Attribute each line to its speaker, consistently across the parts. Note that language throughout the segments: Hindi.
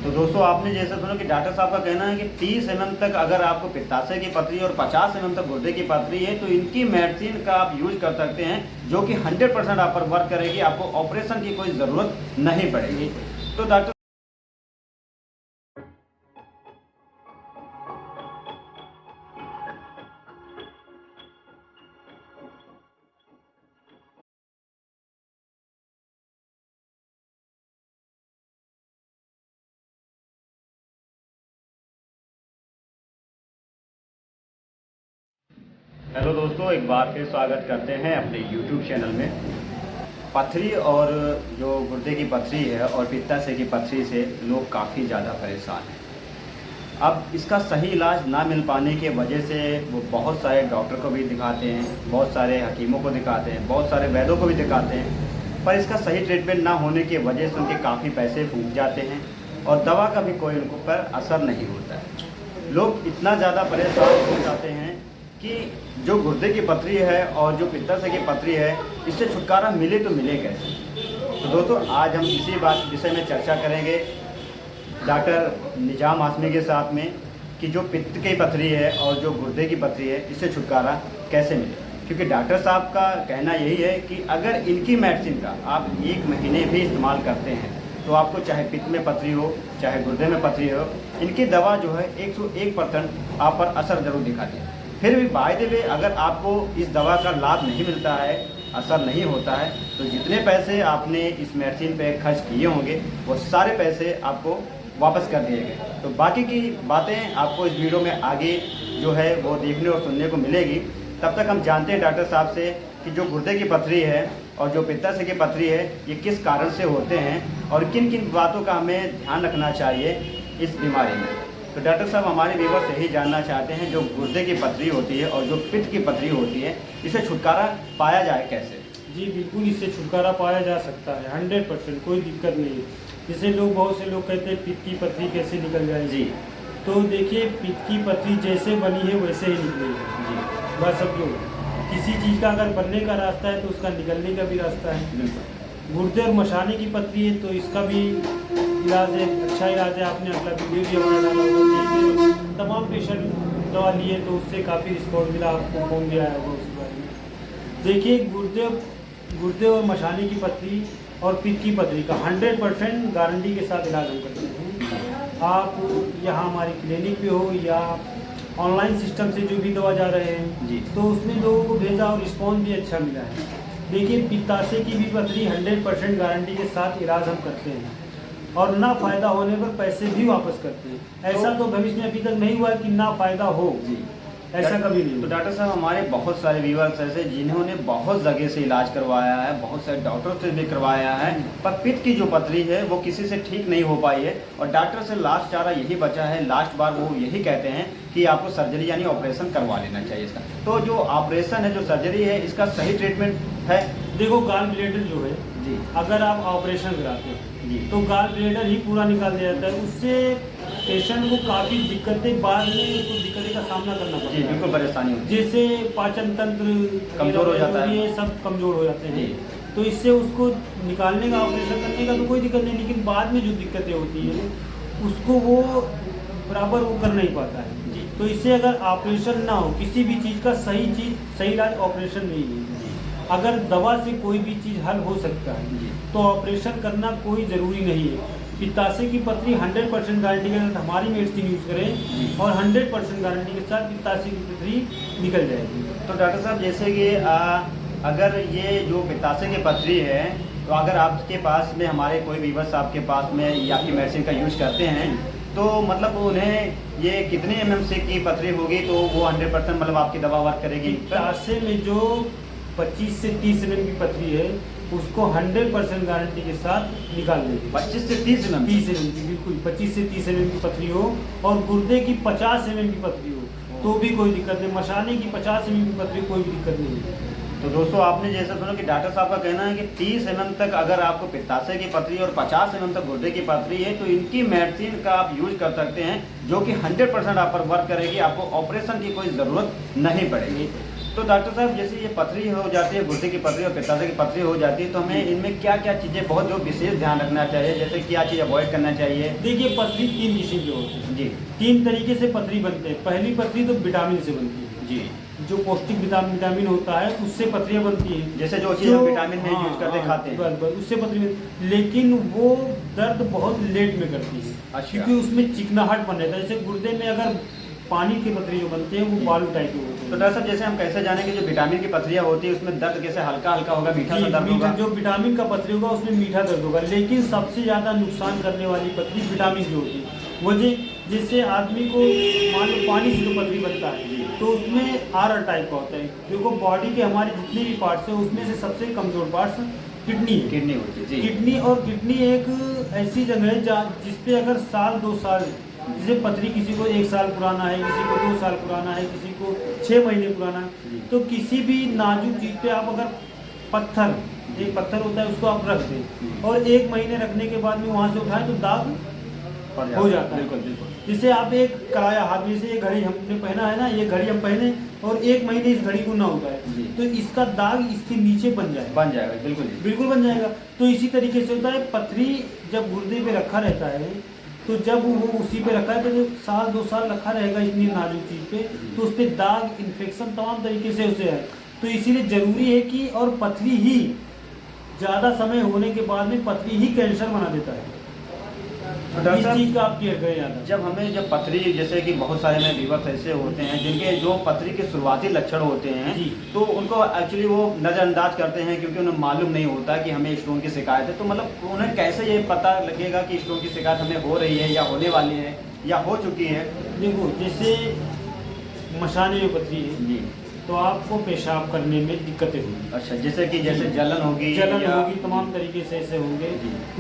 Speaker 1: तो दोस्तों आपने जैसे सुना कि डॉक्टर साहब का कहना है कि 30 mm तक अगर आपको पित्ताशय की पथरी और 50 mm तक गुर्दे की पथरी है तो इनकी मेडिसिन का आप यूज कर सकते हैं, जो कि 100% आप पर वर्क करेगी, आपको ऑपरेशन की कोई ज़रूरत नहीं पड़ेगी। तो डॉक्टर हेलो दोस्तों, एक बार फिर स्वागत करते हैं अपने YouTube चैनल में। पथरी और जो गुर्दे की पथरी है और पित्ताशय की पथरी से लोग काफ़ी ज़्यादा परेशान हैं। अब इसका सही इलाज ना मिल पाने की वजह से वो बहुत सारे डॉक्टर को भी दिखाते हैं, बहुत सारे हकीमों को दिखाते हैं, बहुत सारे वैद्यों को भी दिखाते हैं, पर इसका सही ट्रीटमेंट ना होने की वजह से उनके काफ़ी पैसे फूक जाते हैं और दवा का भी कोई उनको पर असर नहीं होता है। लोग इतना ज़्यादा परेशान हो जाते हैं कि जो गुर्दे की पथरी है और जो पित्ताशय की पथरी है, इससे छुटकारा मिले तो मिले कैसे। तो दोस्तों आज हम इसी विषय में चर्चा करेंगे डॉक्टर निजाम हाशमी के साथ में कि जो पित्त की पथरी है और जो गुर्दे की पथरी है, इससे छुटकारा कैसे मिले। क्योंकि डॉक्टर साहब का कहना यही है कि अगर इनकी मेडिसिन का आप 1 महीने भी इस्तेमाल करते हैं तो आपको चाहे पित्त में पथरी हो चाहे गुर्दे में पथरी हो, इनकी दवा जो है 101% आप पर असर जरूर दिखाती है। फिर भी बाय द वे अगर आपको इस दवा का लाभ नहीं मिलता है, असर नहीं होता है, तो जितने पैसे आपने इस मेडिसिन पे खर्च किए होंगे वो सारे पैसे आपको वापस कर दिए गए। तो बाकी की बातें आपको इस वीडियो में आगे जो है वो देखने और सुनने को मिलेगी। तब तक हम जानते हैं डॉक्टर साहब से कि जो गुर्दे की पथरी है और जो पित्ताशय की पथरी है, ये किस कारण से होते हैं और किन किन बातों का हमें ध्यान रखना चाहिए इस बीमारी में। तो डॉक्टर साहब हमारे व्यूअर्स यही जानना चाहते हैं, जो गुर्दे की पथरी होती है और जो पित्त की पथरी होती है, इसे छुटकारा पाया जाए कैसे।
Speaker 2: जी बिल्कुल, इससे छुटकारा पाया जा सकता है 100%, कोई दिक्कत नहीं है। जैसे बहुत से लोग कहते हैं पित्त की पथरी कैसे निकल जाए जी, तो देखिए पित्त की पथरी जैसे बनी है वैसे ही निकलेगी जी। बस अब जो किसी चीज़ का अगर बनने का रास्ता है तो उसका निकलने का भी रास्ता है। गुर्दे और मशाने की पथरी है तो इसका भी इलाज है, अच्छा इलाज है। आपने अगला वीडियो भी हमारा डाला होगा, तमाम पेशेंट दवा लिए तो उससे काफ़ी रिस्पॉन्स मिला, आपको फोन भी आया होगा उस बारे में। देखिए गुर्दे और मशाने की पथरी और पित्त की पथरी का 100% गारंटी के साथ इलाज हम करते हैं। आप यहाँ हमारी क्लिनिक पे हो या ऑनलाइन सिस्टम से जो भी दवा जा रहे हैं जी, तो उसमें लोगों को भेजा और रिस्पॉन्स भी अच्छा मिला है। देखिए पित्ताशय की भी पथरी 100% गारंटी के साथ इलाज हम करते हैं और ना फ़ायदा होने पर पैसे भी वापस करते हैं। ऐसा तो भविष्य में अभी तक नहीं हुआ कि ना फ़ायदा हो जी, ऐसा कभी नहीं।
Speaker 1: तो डॉक्टर साहब हमारे बहुत सारे व्यूअर्स ऐसे जिन्होंने बहुत जगह से इलाज करवाया है, बहुत सारे डॉक्टर से भी करवाया है, पर पित्त की जो पथरी है वो किसी से ठीक नहीं हो पाई है और डॉक्टर से लास्ट चारा यही बचा है। लास्ट बार वो यही कहते हैं कि आपको सर्जरी यानी ऑपरेशन करवा लेना चाहिए इसका। तो जो ऑपरेशन है, जो सर्जरी है, इसका सही ट्रीटमेंट है।
Speaker 2: देखो गाल ब्लेडर जो है
Speaker 1: जी,
Speaker 2: अगर आप ऑपरेशन कराते हैं
Speaker 1: जी,
Speaker 2: तो गाल ब्लेडर ही पूरा निकाल दिया जाता है। उससे पेशेंट को काफ़ी दिक्कतें बाद में उसको दिक्कतें का सामना करना पड़ता
Speaker 1: जी,
Speaker 2: है।
Speaker 1: बिल्कुल परेशानी होती है,
Speaker 2: जैसे पाचन तंत्र
Speaker 1: कमज़ोर हो जाता है,
Speaker 2: ये सब कमज़ोर हो जाते हैं।
Speaker 1: जी।
Speaker 2: तो इससे उसको निकालने का, ऑपरेशन करने का तो कोई दिक्कत नहीं, लेकिन बाद में जो दिक्कतें होती हैं उसको वो बराबर वो कर नहीं पाता है जी। तो इससे अगर ऑपरेशन ना हो, किसी भी चीज़ का सही इलाज ऑपरेशन नहीं है। अगर दवा से कोई भी चीज़ हल हो सकता है जी, तो ऑपरेशन करना कोई ज़रूरी नहीं है। पित्ताशय की पथरी 100% गारंटी के साथ हमारी मेडिसिन यूज़ करें और 100% गारंटी के साथ पित्ताशय की पथरी निकल जाएगी।
Speaker 1: तो डॉक्टर साहब जैसे कि अगर ये जो पित्ताशय की पथरी है, तो अगर आपके पास में हमारे कोई व्यूअर्स आपके पास में ये आपकी मेडिसिन का यूज़ करते हैं, तो मतलब उन्हें ये कितने mm से की पथरी होगी तो वो 100% मतलब आपकी दवा वर्क करेगी।
Speaker 2: पित्ताशय में जो 25 से 30 mm की पथरी है उसको 100% गारंटी के साथ निकाल देगी।
Speaker 1: 25 से 30 mm?
Speaker 2: 30 mm की, बिल्कुल 25 से 30 mm की पथरी हो और गुर्दे की 50 mm की पथरी हो तो भी कोई दिक्कत नहीं। मशाने की 50 mm की पथरी, कोई भी दिक्कत नहीं है।
Speaker 1: तो दोस्तों आपने जैसे सुना कि डॉक्टर साहब का कहना है कि 30 mm तक अगर आपको पित्ताशय की पथरी और 50 mm तक गुर्दे की पथरी है तो इनकी मेडिसिन का आप यूज कर सकते हैं, जो कि 100% आप पर वर्क करेगी, आपको ऑपरेशन की कोई ज़रूरत नहीं पड़ेगी। तो डॉक्टर साहब जैसे ये पथरी हो जाती है, गुर्दे की पथरी और पित्ताशय की पथरी हो जाती है, तो हमें इनमें क्या क्या चीज़ें बहुत जो विशेष ध्यान रखना चाहिए, जैसे क्या चीज़ अवॉइड करना चाहिए?
Speaker 2: देखिए पथरी 3 किस्म की होती है
Speaker 1: जी
Speaker 2: 3 तरीके से पथरी बनते हैं। पहली पथरी तो विटामिन से बनती है,
Speaker 1: जी,
Speaker 2: जो पौष्टिक विटामिन होता है उससे पथरियाँ बनती हैं।
Speaker 1: जैसे जो चीज़ हम विटामिन में यूज करते खाते हैं।
Speaker 2: बस उससे पथरी लेकिन वो दर्द बहुत लेट में करती है।
Speaker 1: अच्छा।
Speaker 2: क्योंकि उसमें चिकनाहट बन रहता है। जैसे गुर्दे में अगर पानी की पथरी जो बनते हैं वो बालू टाइप के होते
Speaker 1: तो
Speaker 2: हैं।
Speaker 1: डॉक्टर साहब जैसे हम कैसे जाने कि जो विटामिन की पथरियाँ होती है उसमें दर्द कैसे हल्का हल्का होगा, मीठा सा दर्द होगा?
Speaker 2: जो विटामिन का पथरी होगा उसमें मीठा दर्द होगा, लेकिन सबसे ज़्यादा नुकसान करने वाली पथरी विटामिन की होती है। वजह जिससे आदमी को मान लो पानी से जो पथरी बनता है तो उसमें आर टाइप का होता है। देखो बॉडी के हमारे जितने भी पार्ट्स हैं उसमें से सबसे कमज़ोर पार्ट्स किडनी है।
Speaker 1: किडनी होती है जी।
Speaker 2: किडनी एक ऐसी जगह है जिसपे अगर साल 2 साल, जैसे पथरी किसी को 1 साल पुराना है, किसी को 2 साल पुराना है, किसी को 6 महीने पुराना है, तो किसी भी नाजुक चीज़ पे आप अगर एक पत्थर होता है उसको आप रख दें और 1 महीने रखने के बाद में वहाँ से उठाएं तो दाग हो जाता है।
Speaker 1: बिल्कुल बिल्कुल।
Speaker 2: जैसे आप एक कराया हाथ में से ये घड़ी हमने पहना है ना, ये घड़ी हम पहने और 1 महीने इस घड़ी को ना उठाए तो इसका दाग इसके नीचे बन जाएगा
Speaker 1: बिल्कुल
Speaker 2: बिल्कुल बन जाएगा। तो इसी तरीके से होता है, पथरी जब गुर्दे पे रखा रहता है तो जब वो उसी पे रखा है तो जो साल 2 साल रखा रहेगा इतनी नाजुक चीज़ पे तो उस पर दाग इन्फेक्शन तमाम तरीके से उसे है। तो इसीलिए ज़रूरी है कि और पथरी ही ज़्यादा समय होने के बाद में पथरी ही कैंसर बना देता है। इस चीज़ का आप केयर करें ज़्यादा।
Speaker 1: जब पथरी जैसे कि बहुत सारे में वीवर्स ऐसे होते हैं जिनके जो पथरी के शुरुआती लक्षण होते हैं तो उनको एक्चुअली वो नज़रअंदाज करते हैं क्योंकि उन्हें मालूम नहीं होता कि हमें स्टोन की शिकायत है। तो मतलब उन्हें कैसे ये पता लगेगा कि स्टोन की शिकायत हमें हो रही है या होने वाली है या हो चुकी है?
Speaker 2: देखो जैसे मशाने में पथरी है
Speaker 1: जी,
Speaker 2: तो आपको पेशाब करने में दिक्कतें होंगी।
Speaker 1: अच्छा, जैसे जलन होगी
Speaker 2: तमाम तरीके से ऐसे होंगे।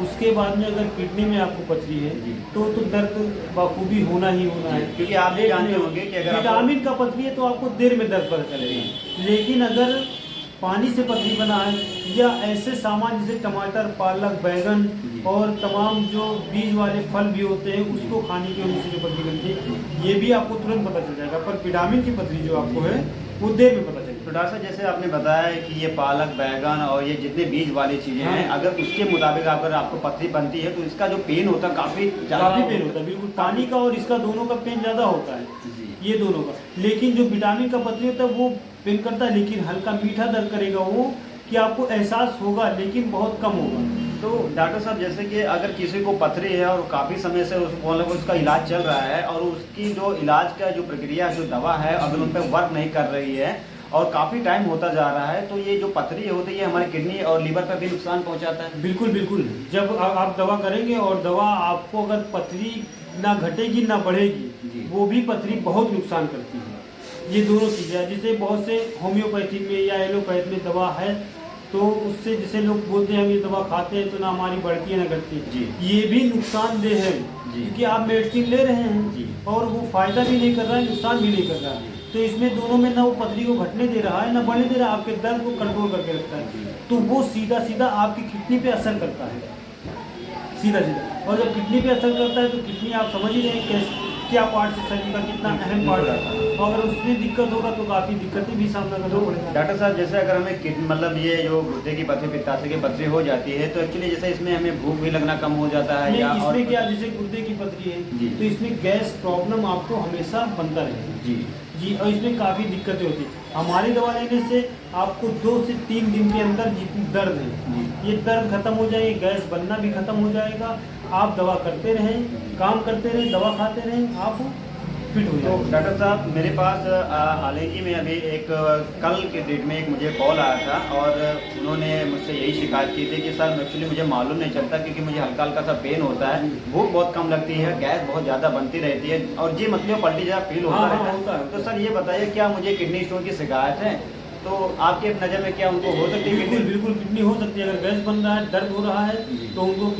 Speaker 2: उसके बाद में अगर किडनी में आपको पथरी है तो दर्द बखूबी होना ही होना है,
Speaker 1: क्योंकि आप भी जानते होंगे कि अगर
Speaker 2: विटामिन का पथरी है तो आपको देर में दर्द पता चलेगा। लेकिन अगर पानी से पथरी बना है या ऐसे सामान जैसे टमाटर, पालक, बैंगन और तमाम जो बीज वाले फल भी होते हैं उसको खाने की वजह से जो पथरी बनती है ये भी आपको तुरंत पता चल जाएगा। पर विटामिन की पथरी जो आपको है वो देर में पता चलेगी।
Speaker 1: तो डॉक्टर साहब जैसे आपने बताया कि ये पालक, बैगन और ये जितने बीज वाली चीज़ें हैं अगर उसके मुताबिक अगर आपको पथरी बनती है तो इसका जो पेन होता है काफ़ी
Speaker 2: पेन होता है। बिल्कुल पानी का और इसका दोनों का पेन ज़्यादा होता है ये दोनों का। लेकिन जो विटामिन का पथरी होता है वो पेन करता है लेकिन हल्का मीठा दर्द करेगा वो कि आपको एहसास होगा लेकिन बहुत कम होगा।
Speaker 1: तो डॉक्टर साहब जैसे कि अगर किसी को पथरी है और काफ़ी समय से उसका इलाज चल रहा है और उसकी जो इलाज का जो प्रक्रिया जो दवा है अगर उन पर वर्क नहीं कर रही है और काफ़ी टाइम होता जा रहा है तो ये जो पथरी होती है हमारे किडनी और लीवर पर भी नुकसान पहुंचाता है?
Speaker 2: बिल्कुल। जब आप दवा करेंगे और दवा आपको अगर पथरी ना घटेगी ना बढ़ेगी वो भी पथरी बहुत नुकसान करती है। ये दोनों चीज़ें हैं। जैसे बहुत से होम्योपैथी में या एलोपैथ में दवा है तो उससे जैसे लोग बोलते हैं हम ये दवा खाते हैं तो ना हमारी बढ़ती है ना घटती है, ये भी नुकसानदेह है क्योंकि आप मेडिसिन ले रहे हैं और वो फायदा भी नहीं कर रहा है नुकसान भी नहीं कर रहा है। तो इसमें दोनों में ना वो पथरी को घटने दे रहा है ना बढ़ने दे रहा है, आपके दर्द को कंट्रोल करके रखता है। तो वो सीधा आपकी किडनी पे असर करता है सीधा। और जब किडनी पे असर करता है तो किडनी आप समझ ही रहे हैं क्या पार्ट से शरीर का कितना अहम पार्ट है और अगर उसमें दिक्कत होगा तो काफ़ी दिक्कतें भी सामना करना पड़ेगा।
Speaker 1: डॉक्टर साहब जैसे अगर हमें मतलब ये जो गुर्दे की पथरी, पित्ताशय की पथरी हो जाती है तो एक्चुअली जैसे इसमें हमें भूख भी लगना कम हो जाता है या
Speaker 2: इसमें क्या जैसे गुर्दे की पथरी है तो इसमें गैस प्रॉब्लम आपको हमेशा बनता रहेगा जी और इसमें काफ़ी दिक्कतें होती है। हमारी दवा लेने से आपको 2 से 3 दिन के अंदर जितनी दर्द है ये दर्द खत्म हो जाएगी, गैस बनना भी खत्म हो जाएगा। आप दवा करते रहें, काम करते रहें, दवा खाते रहें, आप फिट हो जाएंगे।
Speaker 1: तो डॉक्टर साहब मेरे पास हाल ही में अभी एक कल के डेट में एक मुझे कॉल आया था और उन्होंने मुझसे यही शिकायत की थी कि सर एक्चुअली मुझे मालूम नहीं चलता क्योंकि मुझे हल्का सा पेन होता है, भूख बहुत कम लगती है, गैस बहुत ज़्यादा बनती रहती है और जी मतलब पलटी जैसा फील होता रहता है। तो सर ये बताइए क्या मुझे किडनी स्टोन की शिकायत है? तो आपके नज़र में क्या उनको हो सकती है?
Speaker 2: बिल्कुल किडनी हो सकती है। अगर गैस बन रहा है, दर्द हो रहा है तो उनको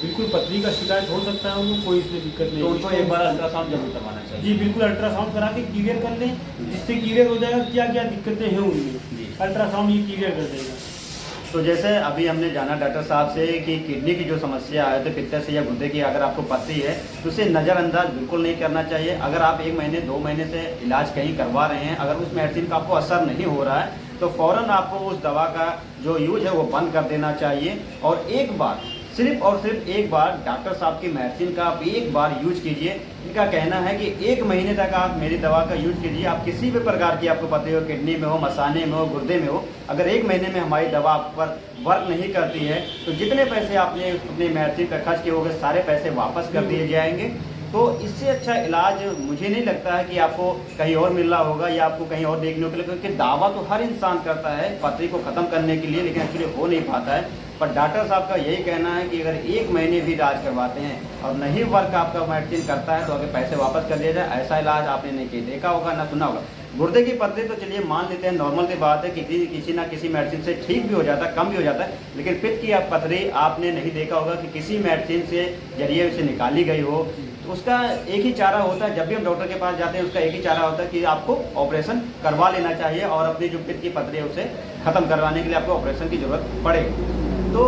Speaker 2: बिल्कुल पथरी का शिकायत हो सकता है। उनको कोई इसमें दिक्कत नहीं।
Speaker 1: तो उनको एक बार अल्ट्रासाउंड जरूर करवाना चाहिए।
Speaker 2: जी बिल्कुल अल्ट्रासाउंड करा के क्लियर कर लें जिससे क्लियर हो जाएगा क्या क्या दिक्कतें हैं उनमें। अल्ट्रासाउंड ये क्लियर कर देगा।
Speaker 1: तो जैसे अभी हमने जाना डॉक्टर साहब से कि किडनी की जो समस्या है तो पित्त से या गुर्दे की अगर आपको पथरी है तो उसे नज़रअंदाज बिल्कुल नहीं करना चाहिए। अगर आप 1 महीने 2 महीने से इलाज कहीं करवा रहे हैं, अगर उस मेडिसिन का आपको असर नहीं हो रहा है तो फ़ौरन आपको उस दवा का जो यूज है वो बंद कर देना चाहिए। और एक बार, सिर्फ और सिर्फ एक बार डॉक्टर साहब की मेडिसिन का आप एक बार यूज कीजिए। इनका कहना है कि 1 महीने तक आप मेरी दवा का यूज कीजिए। आप किसी भी प्रकार की आपको पथरी हो, किडनी में हो, मसाने में हो, गुर्दे में हो, अगर 1 महीने में हमारी दवा आप पर वर्क नहीं करती है तो जितने पैसे आपने अपनी मेडिसिन पर खर्च किए होंगे सारे पैसे वापस कर दिए जाएंगे। तो इससे अच्छा इलाज मुझे नहीं लगता है कि आपको कहीं और मिल रहा होगा या आपको कहीं और देखने को मिलेगा, क्योंकि दावा तो हर इंसान करता है पथरी को ख़त्म करने के लिए, लेकिन एक्चुअली हो नहीं पाता है। पर डॉक्टर साहब का यही कहना है कि अगर 1 महीने भी इलाज करवाते हैं और नहीं वर्क आपका मेडिसिन करता है तो अगर पैसे वापस कर दिया जाए। ऐसा इलाज आपने नहीं देखा होगा ना सुना होगा। गुर्दे की पथरी तो चलिए मान लेते हैं, नॉर्मल की बात है कि किसी ना किसी मेडिसिन से ठीक भी हो जाता है, कम भी हो जाता है, लेकिन पित्त की पथरी आपने नहीं देखा होगा कि किसी मेडिसिन से जरिए उसे निकाली गई हो। तो उसका एक ही चारा होता है, जब भी हम डॉक्टर के पास जाते हैं उसका एक ही चारा होता है कि आपको ऑपरेशन करवा लेना चाहिए और अपनी जो पित्त की पथरी है उसे ख़त्म करवाने के लिए आपको ऑपरेशन की ज़रूरत पड़ेगी। तो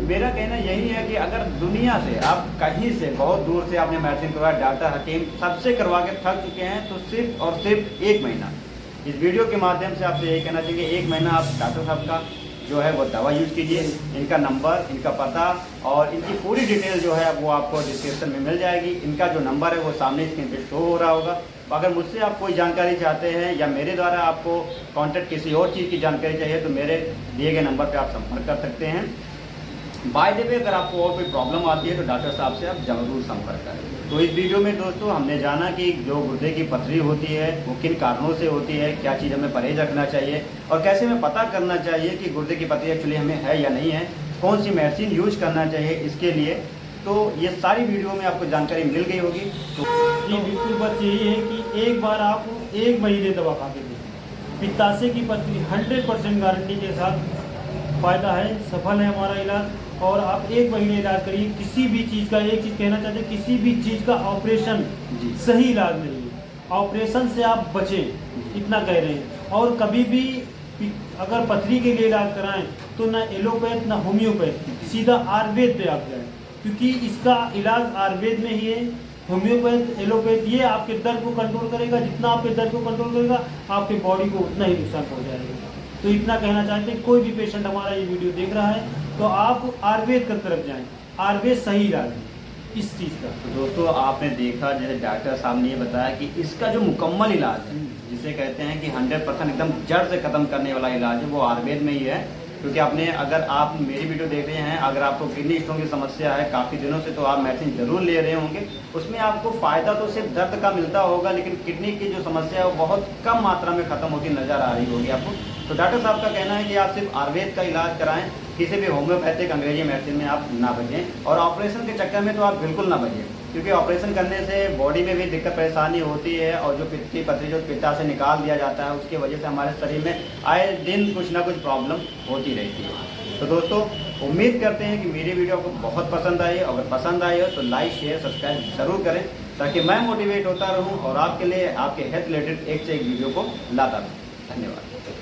Speaker 1: मेरा कहना यही है कि अगर दुनिया से आप कहीं से बहुत दूर से आपने मेडिसिन करवाया, डॉक्टर, हकीम सबसे करवा के थक चुके हैं, तो सिर्फ और सिर्फ 1 महीना इस वीडियो के माध्यम से आपसे यही कहना चाहिए, 1 महीना आप डॉक्टर साहब का जो है वो दवा यूज़ कीजिए। इनका नंबर, इनका पता और इनकी पूरी डिटेल जो है वो आपको डिस्क्रिप्शन में मिल जाएगी। इनका जो नंबर है वो सामने स्क्रीन पे शो हो रहा होगा। अगर मुझसे आप कोई जानकारी चाहते हैं या मेरे द्वारा आपको कॉन्टैक्ट किसी और चीज़ की जानकारी चाहिए तो मेरे दिए गए नंबर पर आप संपर्क कर सकते हैं। बाय द वे, अगर आपको और कोई प्रॉब्लम आती है तो डॉक्टर साहब से आप ज़रूर संपर्क करें। तो इस वीडियो में दोस्तों हमने जाना कि जो गुर्दे की पथरी होती है वो किन कारणों से होती है, क्या चीज़ हमें परहेज रखना चाहिए और कैसे हमें पता करना चाहिए कि गुर्दे की पथरी एक्चुअली हमें है या नहीं है, कौन सी मेडिसिन यूज करना चाहिए इसके लिए। तो ये सारी वीडियो में आपको जानकारी मिल गई होगी। तो
Speaker 2: जी बिल्कुल, बस यही है कि एक बार आप 1 महीने दवा खा के देखिए। पित्ताशय की पथरी 100% गारंटी के साथ फ़ायदा है, सफल है हमारा इलाज। और आप 1 महीने इलाज करिए। किसी भी चीज़ का, एक चीज़ कहना चाहते हैं, किसी भी चीज़ का ऑपरेशन सही इलाज नहीं है। ऑपरेशन से आप बचें, इतना कह रहे हैं। और कभी भी अगर पथरी के लिए इलाज कराएं तो ना एलोपैथ ना होम्योपैथ, सीधा आयुर्वेद पे आप जाएं, क्योंकि इसका इलाज आयुर्वेद में ही है। होम्योपैथ, एलोपैथ ये आपके दर्द को कंट्रोल करेगा, जितना आपके दर्द को कंट्रोल करेगा आपके बॉडी को उतना ही नुकसान पहुँचाएगा। तो इतना कहना चाहते हैं, कोई भी पेशेंट हमारा ये वीडियो देख रहा है तो आप आयुर्वेद की तरफ जाएं। आयुर्वेद सही इलाज है इस चीज़ का।
Speaker 1: तो दोस्तों आपने देखा, जैसे डॉक्टर साहब ने ये बताया कि इसका जो मुकम्मल इलाज है, जिसे कहते हैं कि 100% एकदम जड़ से ख़त्म करने वाला इलाज है, वो आयुर्वेद में ही है। क्योंकि आपने, अगर आप मेरी वीडियो देख रहे हैं, अगर आपको किडनी स्टोन की समस्या है काफ़ी दिनों से तो आप मेडिसिन ज़रूर ले रहे होंगे। उसमें आपको फ़ायदा तो सिर्फ दर्द का मिलता होगा, लेकिन किडनी की जो समस्या है वो बहुत कम मात्रा में ख़त्म होती नज़र आ रही होगी आपको। तो डॉक्टर साहब का कहना है कि आप सिर्फ आयुर्वेद का इलाज कराएं, किसी भी होम्योपैथिक अंग्रेजी मेडिसिन में आप ना बचें। और ऑपरेशन के चक्कर में तो आप बिल्कुल ना बचें, क्योंकि ऑपरेशन करने से बॉडी में भी दिक्कत परेशानी होती है और जो पित्त की पथरी जो पित्ता से निकाल दिया जाता है उसकी वजह से हमारे शरीर में आए दिन कुछ ना कुछ प्रॉब्लम होती रहती है। तो दोस्तों उम्मीद करते हैं कि मेरी वीडियो आपको बहुत पसंद आई। अगर पसंद आई हो तो लाइक, शेयर, सब्सक्राइब ज़रूर करें, ताकि मैं मोटिवेट होता रहूं और आपके लिए आपके हेल्थ रिलेटेड एक से एक वीडियो को लाता रहूं। धन्यवाद।